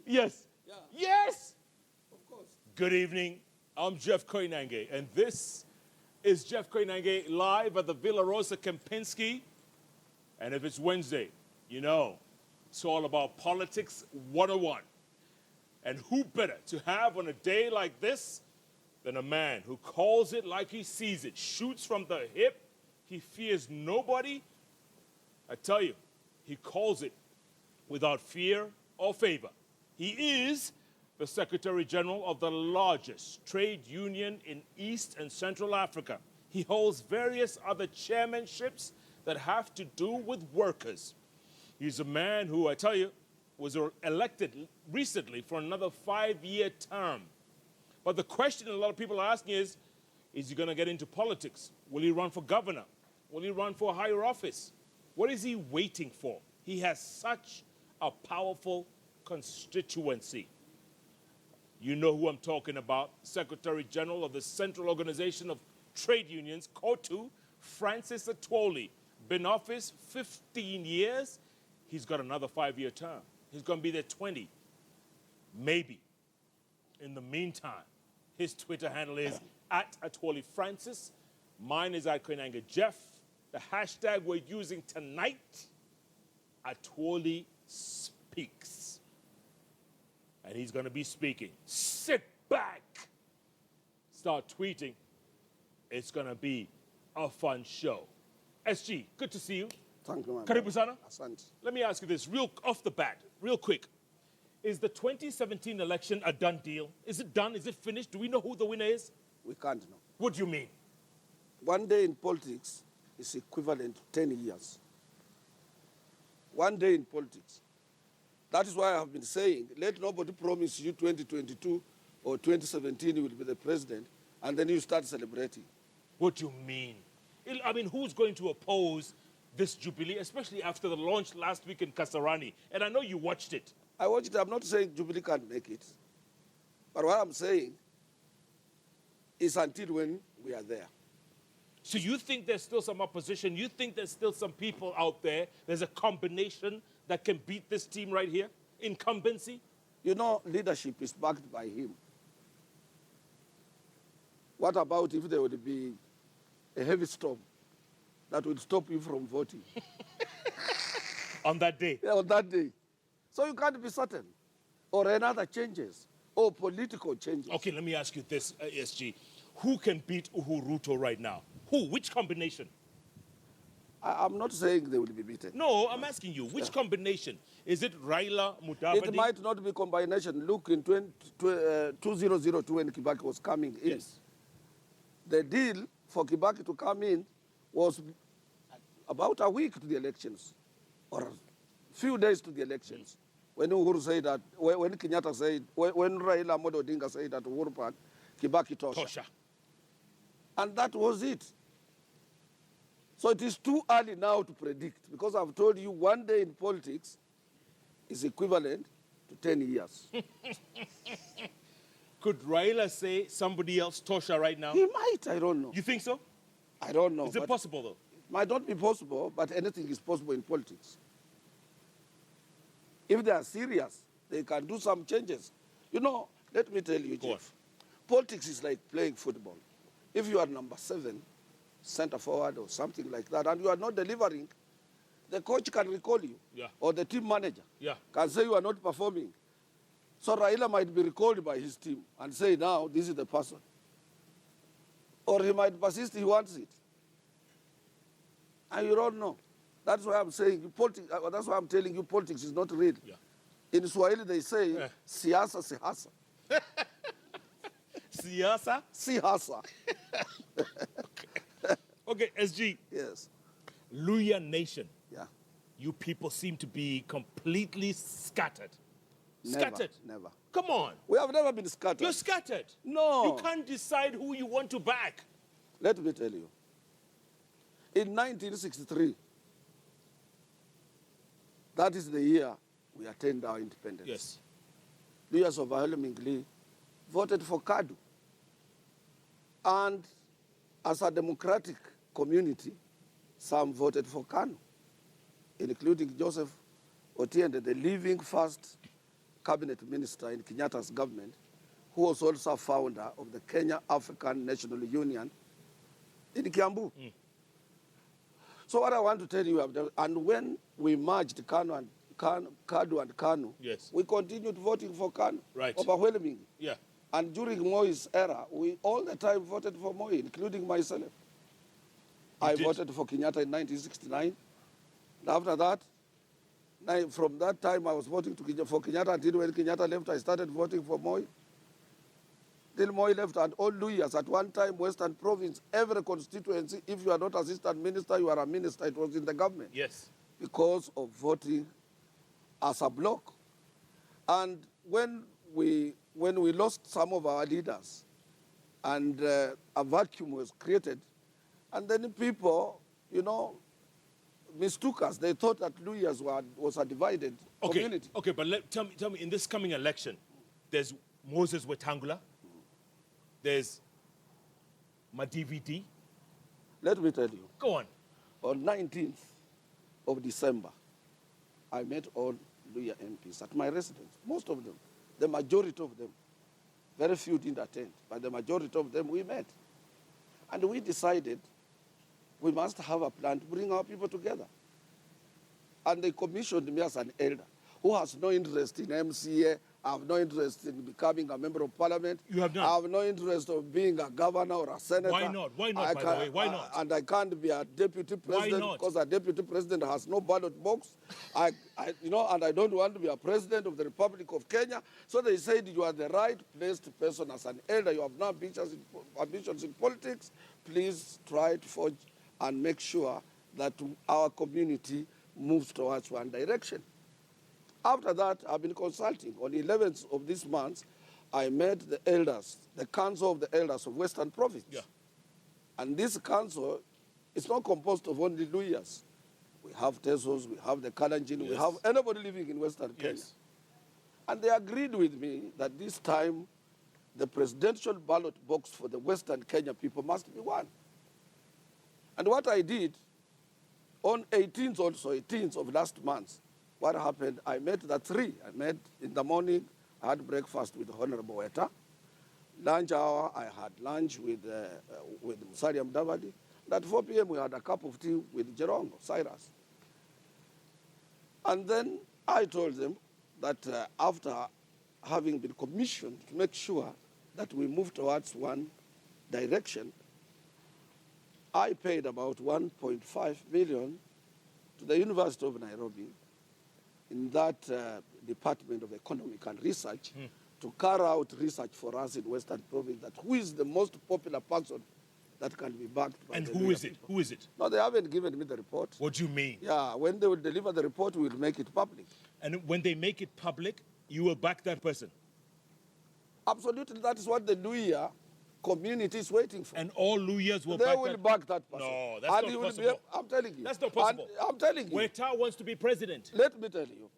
Yes. Yeah. Yes. Of course. Good evening. I'm Jeff Koinange, and this is Jeff Koinange live at the Villa Rosa Kempinski. And if it's Wednesday, you know, it's all about politics 101. And who better to have on a day like this than a man who calls it like he sees it, shoots from the hip, he fears nobody. I tell you, he calls it without fear or favor. He is the Secretary General of the largest trade union in East and Central Africa. He holds various other chairmanships that have to do with workers. He's a man who, I tell you, was elected recently for another 5-year term. But the question a lot of people are asking is he going to get into politics? Will he run for governor? Will he run for a higher office? What is he waiting for? He has such a powerful constituency. You know who I'm talking about, Secretary General of the Central Organization of Trade Unions, COTU, Francis Atwoli. Been in office 15 years. He's got another 5-year term. He's going to be there 20. Maybe. In the meantime, his Twitter handle is @AtwoliFrancis. Mine is @Koinange Jeff. The hashtag we're using tonight, Atwoli Speaks. And he's going to be speaking. Sit back. Start tweeting. It's going to be a fun show. SG, good to see you. Thank you, man. Karibu sana. Asante. Let me ask you this real off the bat, real quick. Is the 2017 election a done deal? Is it done? Is it finished? Do we know who the winner is? We can't know. What do you mean? One day in politics is equivalent to 10 years. One day in politics. That is why I have been saying, let nobody promise you 2022 or 2017 you will be the president, and then you start celebrating. What do you mean? I mean, who's going to oppose this Jubilee, especially after the launch last week in Kasarani? And I know you watched it. I watched it. I'm not saying Jubilee can't make it. But what I'm saying is until when we are there. So you think there's still some opposition? You think there's still some people out there, there's a combination that can beat this team right here? Incumbency? You know, leadership is backed by him. What about if there would be a heavy storm that would stop you from voting? On that day? Yeah, on that day. So you can't be certain. Or another changes, or political changes. Okay, let me ask you this, SG. Who can beat Uhuru right now? Who? Which combination? I'm not saying they will be beaten. No, I'm asking you. Which combination? Is it Raila, Mudavadi? It might not be combination. Look, in 2002 when Kibaki was coming in, Yes. the deal for Kibaki to come in was about a week to the elections, or a few days to the elections. When Uhuru said that, when Kenyatta said, when Raila Amolo Odinga said that Uhuru Park, Kibaki Tosha. And that was it. So it is too early now to predict, because I've told you one day in politics is equivalent to 10 years. Could Raila say somebody else Tosha right now? He might, I don't know. You think so? I don't know. Is it possible though? It might not be possible, but anything is possible in politics. If they are serious, they can do some changes. You know, let me tell you, Jeff, politics is like playing football. If you are number 7, center forward or something like that, and you are not delivering, the coach can recall you. Yeah. Or the team manager can say you are not performing. So Raila might be recalled by his team and say, now, this is the person. Or he might persist, he wants it. And you don't know. That's why I'm saying, that's why I'm telling you, politics is not real. Yeah. In Swahili, they say, siasa sihasa. Siasa? Sihasa. Okay, SG. Yes. Luya Nation. Yeah. You people seem to be completely scattered. Never, Scattered? Never. Come on. We have never been scattered. You're scattered. No. You can't decide who you want to back. Let me tell you. In 1963, that is the year we attained our independence. Yes. Luyas overwhelmingly voted for COTU. And as a democratic community, some voted for KANU, including Joseph Otiende, the living first cabinet minister in Kenyatta's government, who was also founder of the Kenya African National Union in Kiambu. So what I want to tell you, and when we merged KADU and KANU, Yes. we continued voting for KANU Right. overwhelmingly. Yeah. And during Moi's era, we all the time voted for Moi, including myself. I did? voted for Kenyatta in 1969. And after that, from that time, I was voting for Kenyatta until when Kenyatta left, I started voting for Moi. Till Moi left, and all Luyas at one time, Western Province, every constituency, if you are not assistant minister, you are a minister. It was in the government. Yes. Because of voting as a bloc. And when we lost some of our leaders, and a vacuum was created, and then people, mistook us. They thought that Luyas was a divided community. Okay, but tell me, in this coming election, there's Moses Wetangula, there's my DVD. Let me tell you. Go on. On 19th of December, I met all Luya MPs at my residence, most of them, the majority of them. Very few didn't attend, but the majority of them we met. And we decided we must have a plan to bring our people together. And they commissioned me as an elder who has no interest in MCA. I have no interest in becoming a member of parliament. You have none? I have no interest of being a governor or a senator. Why not? Why not, by the way? Why not? And I can't be a deputy president because a deputy president has no ballot box. And I don't want to be a president of the Republic of Kenya. So they said, you are the right placed person as an elder. You have no ambitions in politics. Please try to forge and make sure that our community moves towards one direction. After that, I've been consulting. On the 11th of this month, I met the elders, the Council of the Elders of Western Province. Yeah. And this council is not composed of only Luyas. We have Tesos, we have the Kalenjin, we have anybody living in Western Kenya. And they agreed with me that this time, the presidential ballot box for the Western Kenya people must be one. And what I did, on 18th of last month, what happened, I met the three. I met in the morning, I had breakfast with Honorable Weta. Lunch hour, I had lunch with Musalia Mudavadi. And at 4 p.m., we had a cup of tea with Jerongo, Cyrus. And then I told them that after having been commissioned to make sure that we move towards one direction, I paid about 1.5 million to the University of Nairobi in that Department of Economic and Research to carry out research for us in Western Province, that who is the most popular person that can be backed by And the who is it? people. Who is it? No, they haven't given me the report. What do you mean? Yeah, when they will deliver the report, we will make it public. And when they make it public, you will back that person? Absolutely, that is what the Luya community is waiting for. And all Luyas will They back will that? back that person. No, that's And not he will possible. I'm telling you. That's not possible. And I'm telling you. Weta wants to be president. Let me tell you,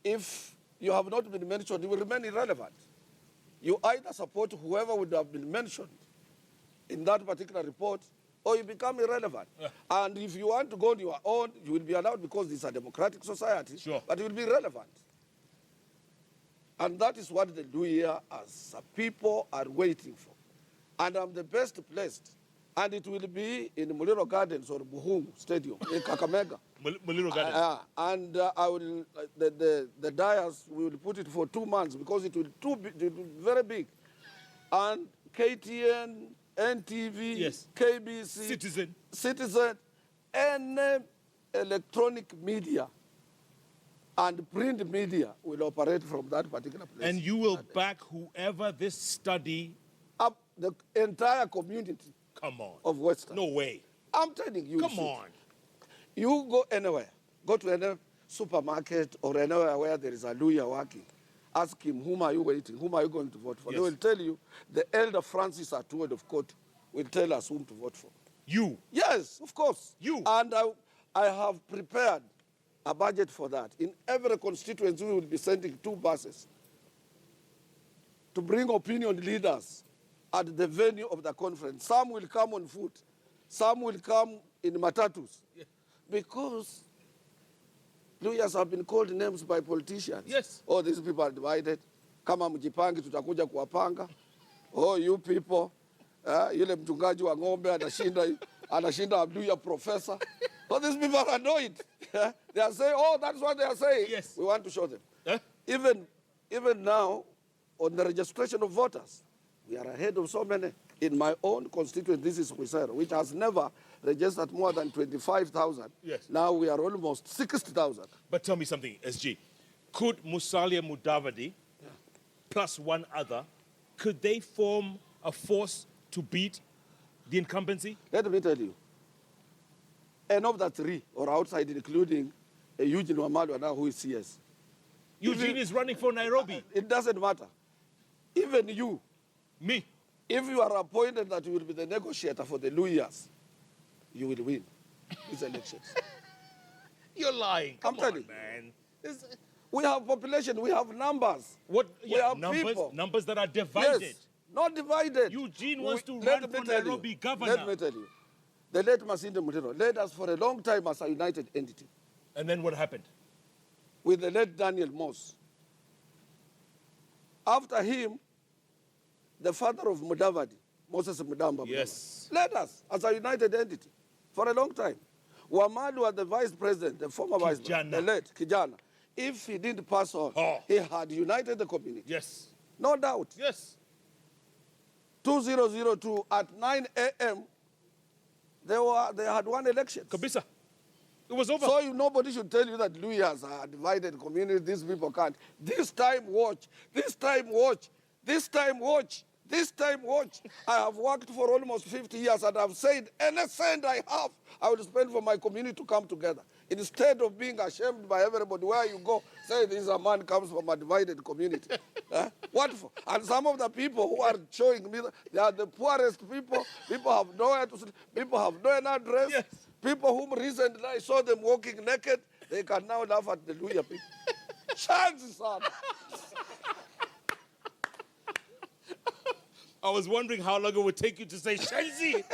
if you have not been mentioned, you will remain irrelevant. You either support whoever would have been mentioned in that particular report, or you become irrelevant. And if you want to go on your own, you will be allowed because it's a democratic society, Sure. but you will be irrelevant. And that is what the Luya as a people are waiting for. And I'm the best placed. And it will be in Muliro Gardens or Buhungu Stadium in Kakamega. Muliro Gardens. And I will, the dais, we will put it for 2 months because it will be very big. And KTN, NTV, Yes. KBC, Citizen, any electronic media and print media will operate from that particular place. And you will back whoever this study... Up the entire community. Come on. Of Western. No way. I'm telling you. Come on. You go anywhere. Go to any supermarket or anywhere where there is a Luya working. Ask him, whom are you waiting? Whom are you going to vote for? Yes. They will tell you, the elder Francis Atwoli of COTU will tell us whom to vote for. You? Yes, of course. You? And I have prepared a budget for that. In every constituency, we will be sending 2 buses to bring opinion leaders at the venue of the conference. Some will come on foot. Some will come in matatus. Yeah. Because Lawyers have been called names by politicians. Yes. Oh, these people are divided. Kama mjipangi tutakuja kuwapanga. Oh, you people. Yule mchungaji wa ng'ombe anashinda Abduya professor. So these people are annoyed. They are saying, oh, that's what they are saying. Yes. We want to show them. Eh? Even now, on the registration of voters, we are ahead of so many. In my own constituency, this is Wisero, which has never registered more than 25,000. Yes. Now we are almost 60,000. But tell me something, SG. Could Musalia Mudavadi plus one other, could they form a force to beat the incumbency? Let me tell you, and of the three, or outside, including Eugene Wamalwa now, who is CS. Eugene is running for Nairobi. It doesn't matter. Even you, Me. if you are appointed that you will be the negotiator for the lawyers, you will win these elections. You're lying. Come I'm telling on, you. man. We have population, we have numbers. What? We Yeah, have numbers, people. numbers that are divided. Yes, not divided. Eugene wants to let run me for tell Nairobi you, governor. Let me tell you. The late Masinde Mutero led us for a long time as a united entity And then what happened? with the late Daniel Moss. After him, the father of Mudavadi, Moses Mudamba, Yes. led us as a united entity for a long time. Wamadu was the vice president, the former vice president, the late Kijana. If he didn't pass on, he had united the community. Yes. No doubt. Yes. 2002 at 9 a.m., they had one election. Kabisa. It was over. So nobody should tell you that lawyers are divided community, these people can't. This time watch, this time watch, this time watch, this time watch. I have worked for almost 50 years and I've said any cent I have, I will spend for my community to come together. Instead of being ashamed by everybody, where you go, say this is a man comes from a divided community. What for? And some of the people who are showing me, they are the poorest people. People have nowhere to sleep. People have no address. Yes. People whom recently I saw them walking naked, they can now laugh at the Luya people. Chances are. I was wondering how long it would take you to say Shenzi.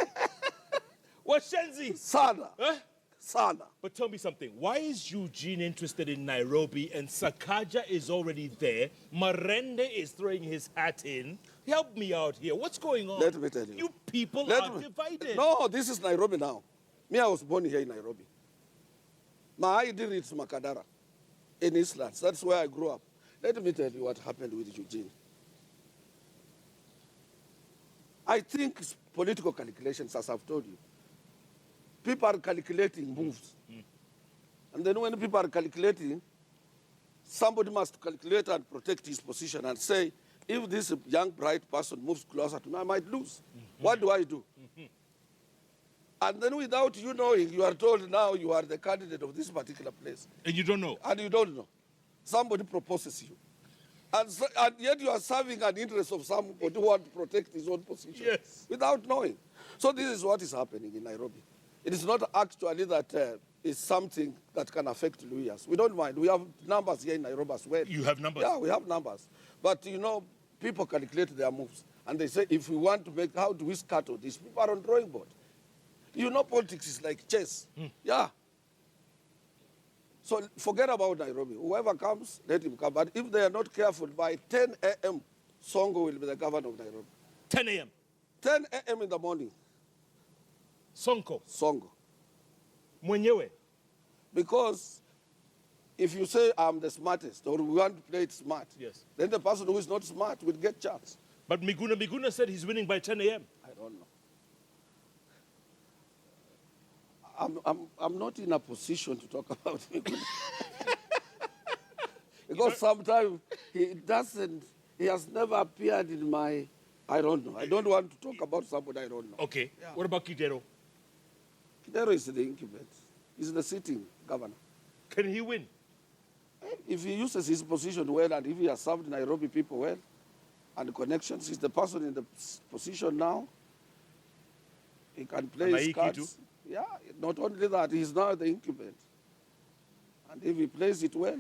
What's Shenzi? Sana. Huh? Sana. But tell me something. Why is Eugene interested in Nairobi and Sakaja is already there? Marende is throwing his hat in. Help me out here. What's going on? Let me tell you. You people are divided. No, this is Nairobi now. Me, I was born here in Nairobi. My ID is Makadara in Eastlands. That's where I grew up. Let me tell you what happened with Eugene. I think it's political calculations, as I've told you. People are calculating moves. And then when people are calculating, somebody must calculate and protect his position and say, if this young, bright person moves closer to me, I might lose. What do I do? And then without you knowing, you are told now you are the candidate of this particular place. And you don't know. And you don't know. Somebody proposes you. And yet you are serving an interest of somebody who wants to protect his own position. Yes. Without knowing. So this is what is happening in Nairobi. It is not actually that it's something that can affect lawyers. We don't mind. We have numbers here in Nairobi as well. You have numbers? Yeah, we have numbers. But, people calculate their moves. And they say, if we want to make, how do we scatter this? People are on drawing board. Politics is like chess. Yeah. So forget about Nairobi. Whoever comes, let him come. But if they are not careful, by 10 a.m., Songo will be the governor of Nairobi. 10 a.m. 10 a.m. in the morning. Sonko. Songo. Mwenyewe. Because if you say I'm the smartest or we want to play it smart, Yes. then the person who is not smart will get chance. But Miguna said he's winning by 10 a.m. I don't know. I'm not in a position to talk about Miguna. Because sometimes he has never appeared in my, I don't know. I don't want to talk about somebody I don't know. Okay. Yeah. What about Kidero? Kidero is the incumbent. He's the sitting governor. Can he win? If he uses his position well and if he has served Nairobi people well and connections, he's the person in the position now. He can play his cards. Too? Yeah, not only that, he's now the incumbent. And if he plays it well,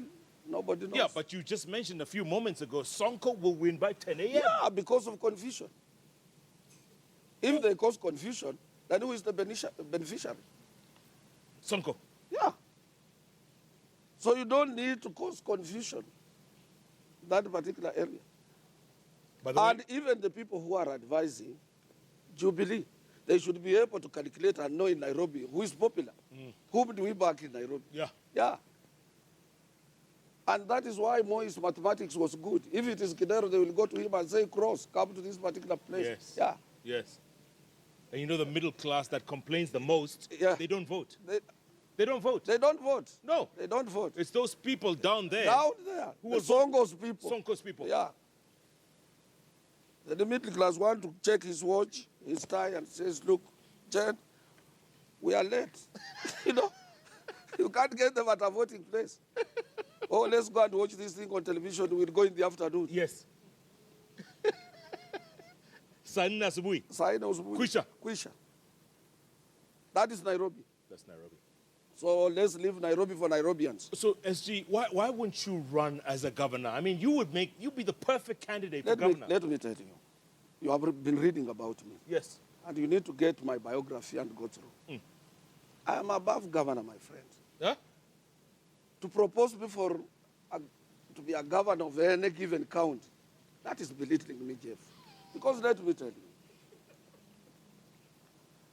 nobody knows. Yeah, but you just mentioned a few moments ago, Sonko will win by 10 a.m. Yeah, because of confusion. If they cause confusion, then who is the beneficiary? Sonko. Yeah. So you don't need to cause confusion in that particular area. By the way, And even the people who are advising Jubilee, they should be able to calculate and know in Nairobi who is popular. Whom do we back in Nairobi? yeah. Yeah. And that is why Moi's mathematics was good. If it is Kidero, they will go to him and say, Cross, come to this particular place. Yes. Yeah. Yes. And you know the middle class that complains the most, Yeah. they don't vote. They don't vote. They don't vote. No. They don't vote. It's those people down there. Down there. Who The will vote? Songos people. Sonko's people. Yeah. The middle class want to check his watch, his tie, and says, look, Jen, we are late. You know, you can't get them at a voting place. Oh, let's go and watch this thing on television. We'll go in the afternoon. Yes. Sanina asubuhi. Saina usubuhi. Kwisha. Kwisha. That is Nairobi. That's Nairobi. So let's leave Nairobi for Nairobians. So, SG, why wouldn't you run as a governor? I mean, you'd be the perfect candidate for governor. Let me tell you. You have been reading about me. Yes. And you need to get my biography and go through. I am above governor, my friend. Huh? To propose me to be a governor of any given county, that is belittling me, Jeff. Because let me tell you.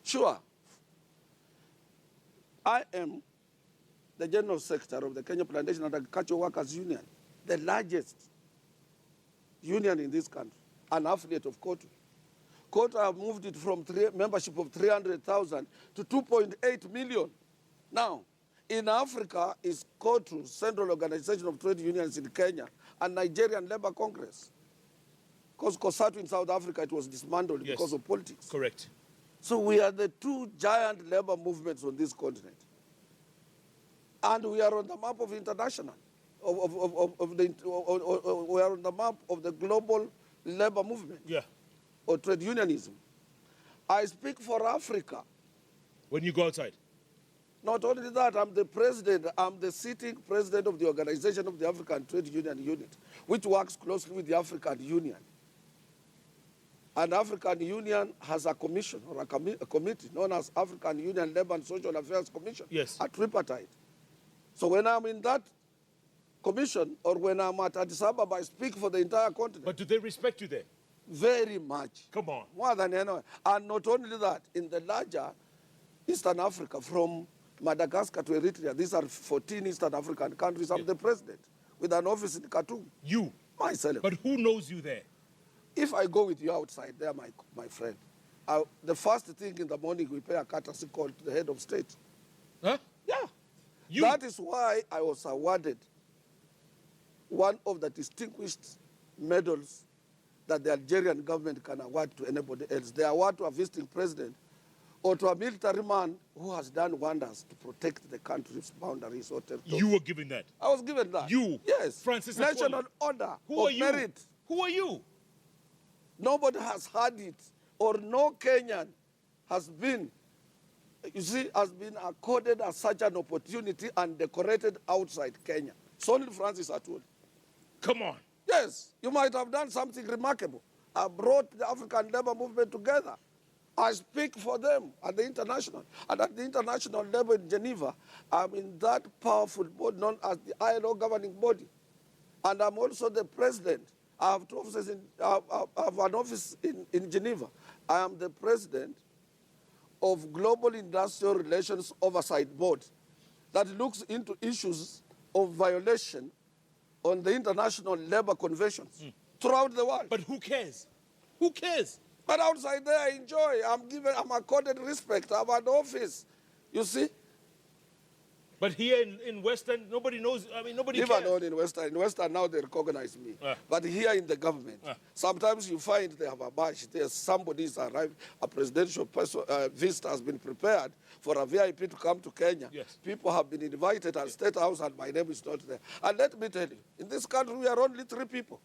Sure, I am the General Secretary of the Kenya Plantation and Agricultural Workers Union, the largest union in this country, an affiliate of COTU. COTU have moved it from membership of 300,000 to 2.8 million. Now, in Africa is COTU, Central Organization of Trade Unions in Kenya, and Nigerian Labour Congress. Because COSATU in South Africa, it was dismantled because of politics. Correct. So we are the two giant labor movements on this continent. And we are on the map of international, we are on the map of the global labor movement. Yeah. Or trade unionism. I speak for Africa. When you go outside? Not only that, I'm the president, I'm the sitting president of the Organization of the African Trade Union Unit, which works closely with the African Union. And African Union has a commission or a committee known as African Union Labor and Social Affairs Commission, a tripartite. So when I'm in that commission or when I'm at Addis Ababa, I speak for the entire continent. But do they respect you there? Very much. Come on. More than anyone. And not only that, in the larger Eastern Africa, from Madagascar to Eritrea, these are 14 Eastern African countries. I'm the president with an office in Khartoum. You? Myself. But who knows you there? If I go with you outside there, my friend, the first thing in the morning, we pay a courtesy call to the head of state. Huh? Yeah. You? That is why I was awarded one of the distinguished medals that the Algerian government can award to anybody else. They award to a visiting president or to a military man who has done wonders to protect the country's boundaries or territory. You were given that? I was given that. You? Yes. Francis National Atwoli. Order Who are of you? Merit. Who are you? Nobody has had it, or no Kenyan has been, has been accorded as such an opportunity and decorated outside Kenya. It's only Francis Atwoli. Come on. Yes, you might have done something remarkable. I brought the African labor movement together. I speak for them at the international. And at the international level in Geneva, I'm in that powerful board known as the ILO governing body. And I'm also the president. I have two offices I have an office in Geneva. I am the president of Global Industrial Relations Oversight Board that looks into issues of violation on the international labor conventions throughout the world. But who cares? Who cares? But outside there, I enjoy. I'm accorded respect. I have an office. You see? But here in Western, nobody knows. I mean, nobody cares. Even on in Western. In Western now they recognize me. But here in the government, sometimes you find they have a badge. There's somebody's arrived, a presidential person, visa has been prepared for a VIP to come to Kenya. Yes. People have been invited at State House and my name is not there. And let me tell you, in this country we are only 3 people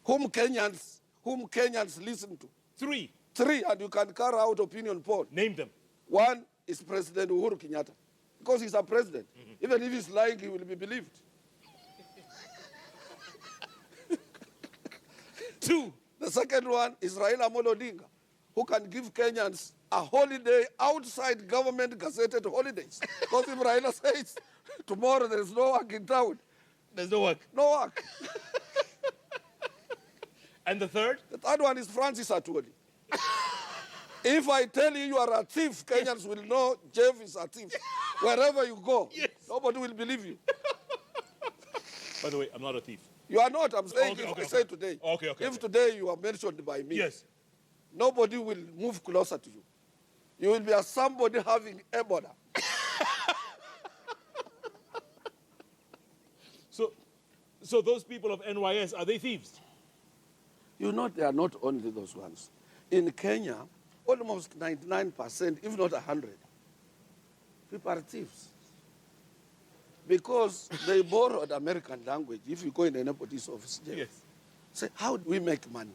whom Kenyans listen to. 3? 3, and you can carry out opinion poll. Name them. 1 is President Uhuru Kenyatta. Because he's a president. Even if he's lying, he will be believed. 2. The second one is Raila Amolo Odinga, who can give Kenyans a holiday outside government gazetted holidays. Because if Raila says tomorrow there is no work in town, There's no work. no work. And the third? The third one is Francis Atwoli. If I tell you you are a thief, Kenyans will know Jeff is a thief. Wherever you go, Yes. nobody will believe you. By the way, I'm not a thief. You are not. I'm saying Okay, if okay, I okay. say today. Okay, okay, If okay. today you are mentioned by me, Yes. nobody will move closer to you. You will be as somebody having Ebola. So those people of NYS, are they thieves? You know, they are not only those ones. In Kenya, almost 99%, if not 100, people are thieves. Because they borrowed American language. If you go in anybody's office, Jeff, Yes. say, how do we make money?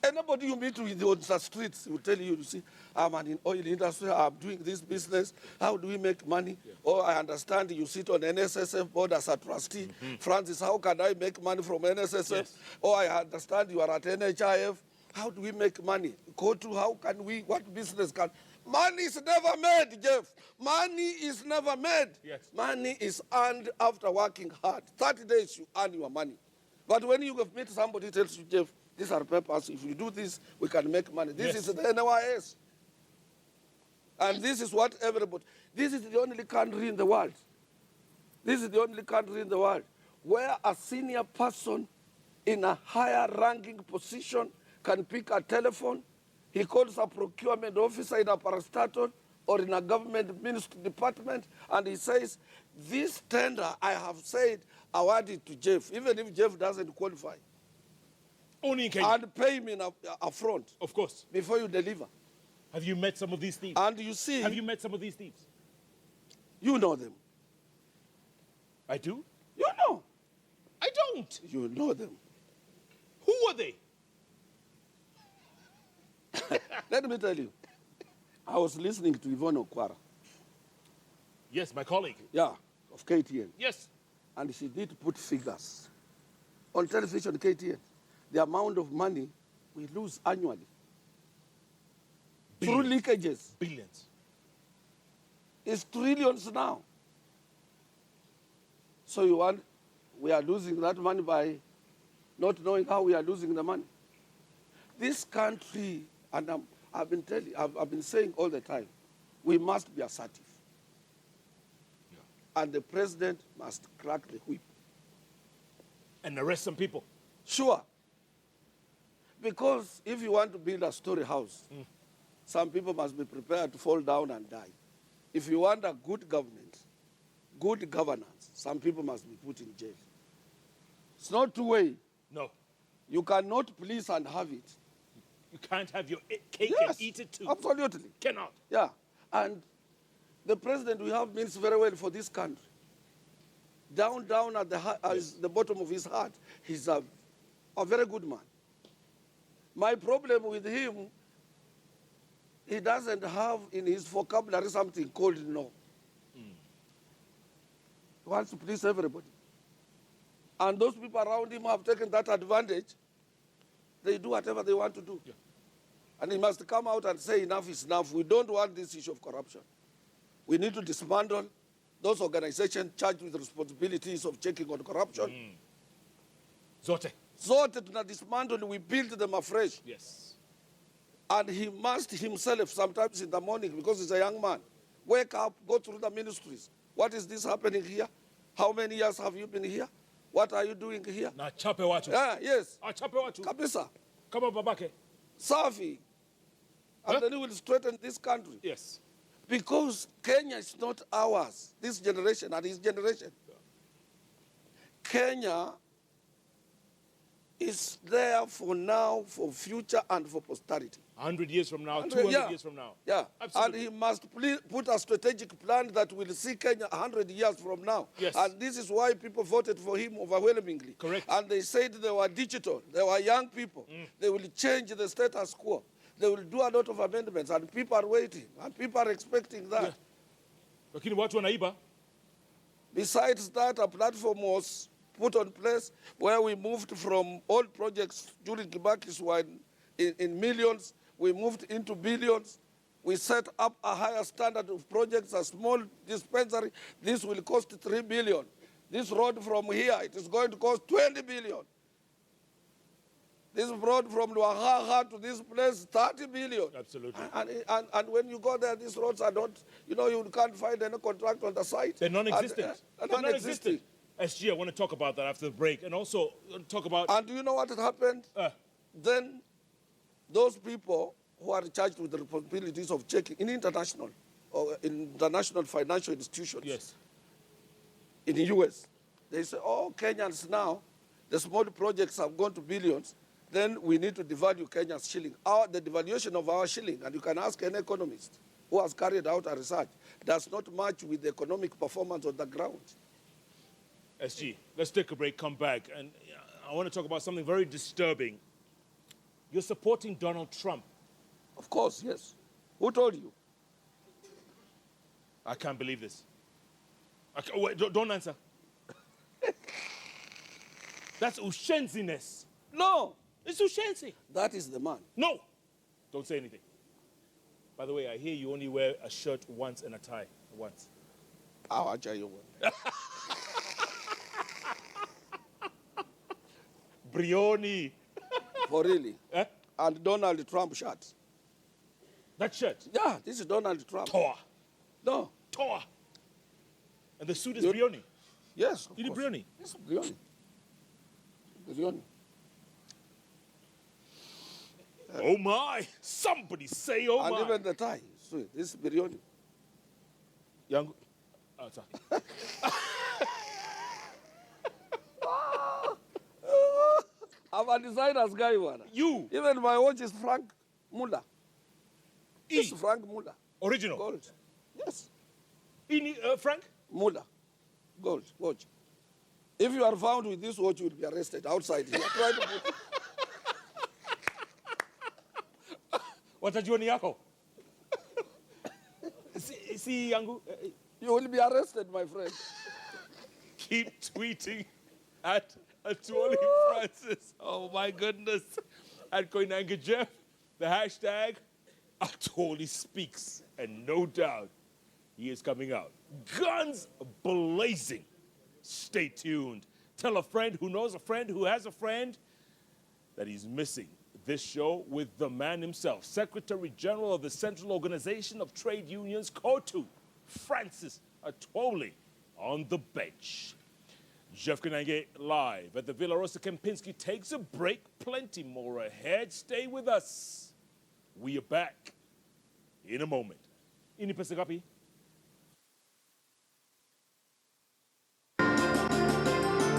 Anybody you meet with on the streets will tell you, you see, I'm in oil industry, I'm doing this business. How do we make money? Yeah. Oh, I understand you sit on NSSF board as a trustee. Francis, how can I make money from NSSF? Yes. Oh, I understand you are at NHIF. How do we make money? COTU, how can we, what business can? Money is never made, Jeff. Money is never made. Yes. Money is earned after working hard. 30 days you earn your money. But when you meet somebody who tells you, Jeff, these are papers. If you do this, we can make money. This Yes. is the NYS. And this is what everybody, this is the only country in the world. This is the only country in the world where a senior person in a higher ranking position can pick a telephone. He calls a procurement officer in a parastatal or in a government ministry department, and he says, this tender, I have said, award it to Jeff, even if Jeff doesn't qualify. Only in Kenya. And pay me up front Of course. before you deliver. Have you met some of these thieves? And you see, Have you met some of these thieves? you know them. I do? You know. I don't. You know them. Who are they? Let me tell you, I was listening to Yvonne Okwara, Yes, my colleague. yeah, of KTN, Yes. and she did put figures on television, KTN, the amount of money we lose annually through Billions. leakages. Billions. It's trillions now. So we are losing that money by not knowing how we are losing the money. This country, and I've been saying all the time, we must be assertive. Yeah. And the president must crack the whip. And arrest some people. Sure. Because if you want to build a story house, some people must be prepared to fall down and die. If you want a good government, good governance, some people must be put in jail. It's not two-way. No. You cannot please and have it. You can't have your cake Yes, and eat it too. absolutely. Cannot. Yeah. And the president we have means very well for this country. Down at the bottom of his heart, he's a very good man. My problem with him, he doesn't have in his vocabulary something called no. He wants to please everybody. And those people around him have taken that advantage. They do whatever they want to do. Yeah. And he must come out and say enough is enough. We don't want this issue of corruption. We need to dismantle those organizations charged with responsibilities of checking on corruption. Zote. Zote tuna dismantle, we build them afresh. Yes. And he must himself, sometimes in the morning, because he's a young man, wake up, go through the ministries. What is this happening here? How many years have you been here? What are you doing here? Na chape watu. Yeah, yes. Achape watu. Kabisa. Kama babake. Safi. And then he will straighten this country. Yes. Because Kenya is not ours, this generation and his generation. Kenya is there for now, for future, and for posterity. 100 years from now, 100, 200 yeah. years from now. Yeah, Absolutely. and he must put a strategic plan that will see Kenya 100 years from now. Yes. And this is why people voted for him overwhelmingly. Correct. And they said they were digital, they were young people. They will change the status quo. They will do a lot of amendments, and people are waiting, and people are expecting that. Yeah. Lakini watu wanaiba. Besides that, a platform was put on place where we moved from old projects during Kibaki's one in millions. we moved into billions. We set up a higher standard of projects, a small dispensary. This will cost 3 billion. This road from here, it is going to cost 20 billion. This road from Luahaha to this place, 30 billion. Absolutely. And when you go there, these roads are not, you can't find any contract on the site. They're non-existent. They're They're non-existent. SG, I want to talk about that after the break. And also talk about... And do you know what had happened? Then those people who are charged with the responsibilities of checking in international financial institutions, yes, in the US, they say, oh, Kenyans now, the small projects have gone to billions, then we need to devalue Kenya's shilling. The devaluation of our shilling, and you can ask any economist who has carried out a research, does not match with the economic performance on the ground. SG, let's take a break, come back, and I want to talk about something very disturbing. You're supporting Donald Trump. Of course, yes. Who told you? I can't believe this. Wait, don't answer. That's ushenziness. No. It's ushenzi. That is the man. No. Don't say anything. By the way, I hear you only wear a shirt once and a tie once. I'll tell you what. Brioni. For really? Eh? And Donald Trump shirt. That shirt? Yeah, this is Donald Trump. Toa. No. Toa. And the suit is Brioni? Yes, of You need course. Brioni? Yes, Brioni. Brioni. Oh my! Somebody say oh and my! And even the tie. So this is Brioni. Young. Oh, sorry. I'm a designer's guy, one. You? Even my watch is Frank Muller. This is Frank Muller. Original? Gold. Yes. Frank? Muller. Gold. Watch. If you are found with this watch, you will be arrested outside here. Try to put Watajuani yako? See, Yangu? You will be arrested, my friend. Keep tweeting at Atwoli Francis. Oh my goodness. At Koinange Jeff, the hashtag Atwoli speaks. And no doubt he is coming out. Guns blazing. Stay tuned. Tell a friend who knows a friend who has a friend that he's missing this show with the man himself, Secretary General of the Central Organization of Trade Unions, COTU, Francis Atwoli, on the bench. Jeff Koinange live at the Villa Rosa Kempinski takes a break. Plenty more ahead. Stay with us. We are back in a moment. Ini pesa gapi?